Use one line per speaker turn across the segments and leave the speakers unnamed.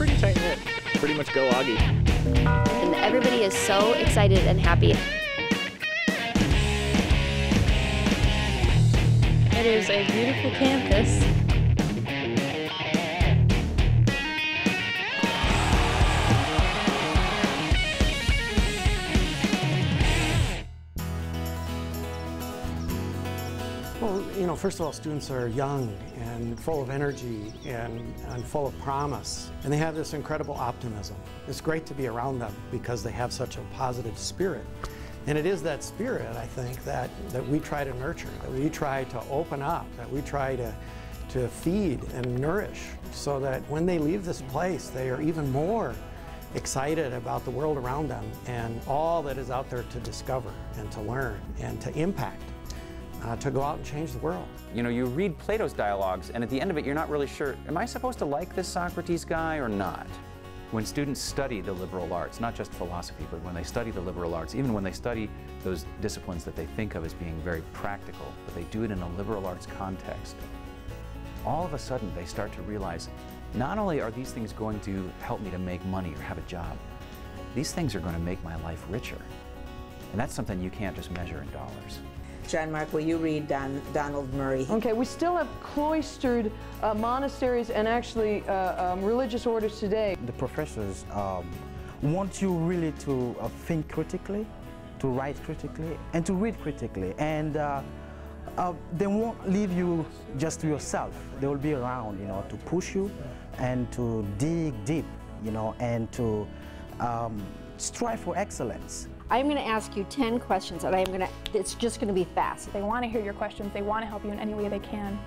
pretty tight-knit. Pretty much go Augie.
And everybody is so excited and happy.
It is a beautiful campus.
Well, you know, first of all, students are young and full of energy and full of promise. And they have this incredible optimism. It's great to be around them because they have such a positive spirit. And it is that spirit, I think, that we try to nurture, that we try to open up, that we try to feed and nourish so that when they leave this place, they are even more excited about the world around them and all that is out there to discover and to learn and to impact. To go out and change the world.
You know, you read Plato's dialogues, and at the end of it, you're not really sure, am I supposed to like this Socrates guy or not? When students study the liberal arts, not just philosophy, but when they study the liberal arts, even when they study those disciplines that they think of as being very practical, but they do it in a liberal arts context, all of a sudden they start to realize, not only are these things going to help me to make money or have a job, these things are going to make my life richer. And that's something you can't just measure in dollars.
John Mark, will you read Donald Murray?
Okay, we still have cloistered monasteries and actually religious orders today.
The professors want you really to think critically, to write critically, and to read critically. And they won't leave you just to yourself. They will be around, you know, to push you and to dig deep, you know, and to strive for excellence.
I'm going to ask you 10 questions, and it's just going to be fast.
They want to hear your questions. They want to help you in any way they can.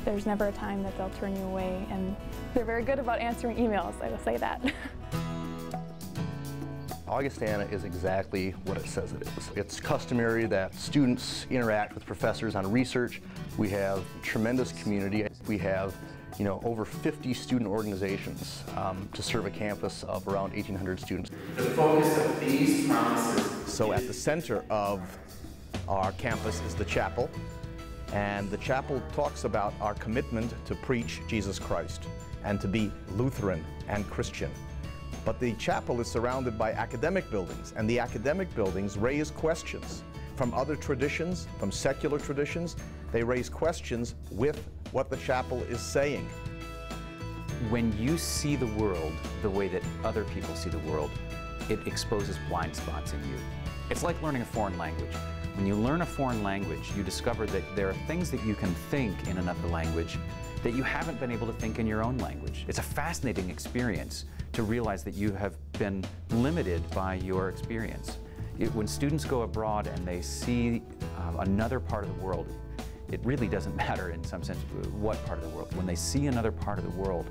There's never a time that they'll turn you away, and they're very good about answering emails, I will say that.
Augustana is exactly what it says it is. It's customary that students interact with professors on research. We have tremendous community. We have, you know, over 50 student organizations to serve a campus of around 1,800 students.
The focus of these promises.
So at the center of our campus is the chapel, and the chapel talks about our commitment to preach Jesus Christ and to be Lutheran and Christian. But the chapel is surrounded by academic buildings, and the academic buildings raise questions from other traditions, from secular traditions. They raise questions with what the chapel is saying.
When you see the world the way that other people see the world, it exposes blind spots in you. It's like learning a foreign language. When you learn a foreign language, you discover that there are things that you can think in another language that you haven't been able to think in your own language. It's a fascinating experience to realize that you have been limited by your experience. When students go abroad and they see another part of the world, it really doesn't matter in some sense what part of the world. When they see another part of the world,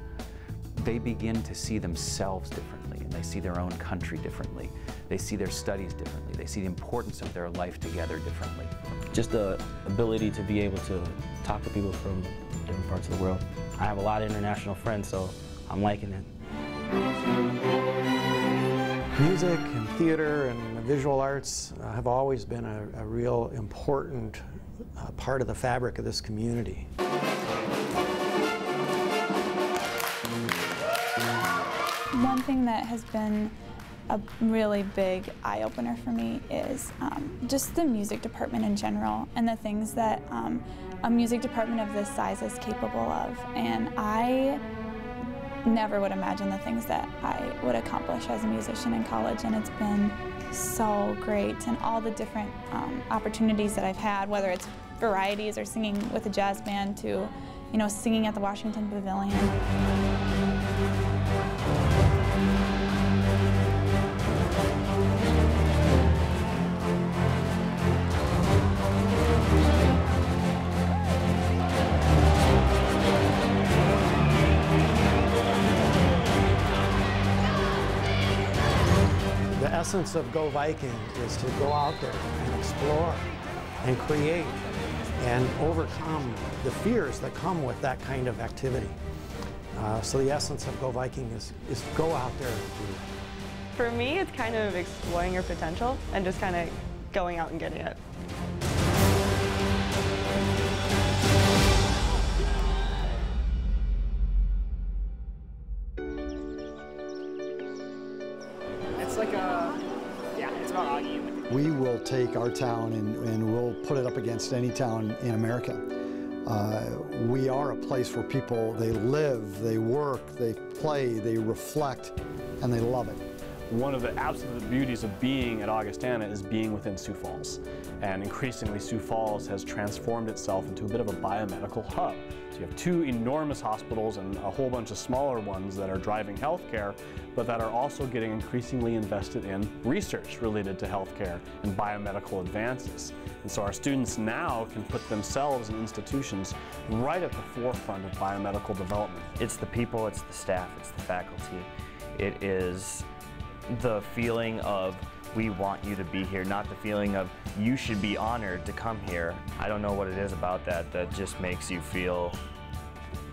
they begin to see themselves differently, and they see their own country differently. They see their studies differently. They see the importance of their life together differently.
Just the ability to be able to talk to people from different parts of the world. I have a lot of international friends, so I'm liking it.
Music and theater and visual arts have always been a real important part of the fabric of this community.
One thing that has been a really big eye-opener for me is just the music department in general and the things that a music department of this size is capable of. And I never would imagine the things that I would accomplish as a musician in college, and it's been so great. And all the different opportunities that I've had, whether it's varieties or singing with a jazz band to, you know, singing at the Washington Pavilion. The essence of Go Viking is to go out there and explore and create and overcome the fears that come with that kind of activity. So the essence of Go Viking is go out there and do.
For me, it's kind of exploring your potential and just kind of going out and getting it.
we will take our town and we'll put it up against any town in America. We are a place where people, they live, they work, they play, they reflect, and they love it.
One of the absolute beauties of being at Augustana is being within Sioux Falls. And increasingly, Sioux Falls has transformed itself into a bit of a biomedical hub. So you have two enormous hospitals and a whole bunch of smaller ones that are driving healthcare, but that are also getting increasingly invested in research related to healthcare and biomedical advances. And so our students now can put themselves and institutions right at the forefront of biomedical development.
It's the people, it's the staff, it's the faculty. It is the feeling of we want you to be here, not the feeling of you should be honored to come here. I don't know what it is about that that just makes you feel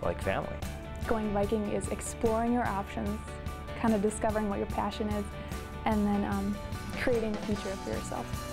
like family.
Going Viking is exploring your options, kind of discovering what your passion is, and then creating a future for yourself.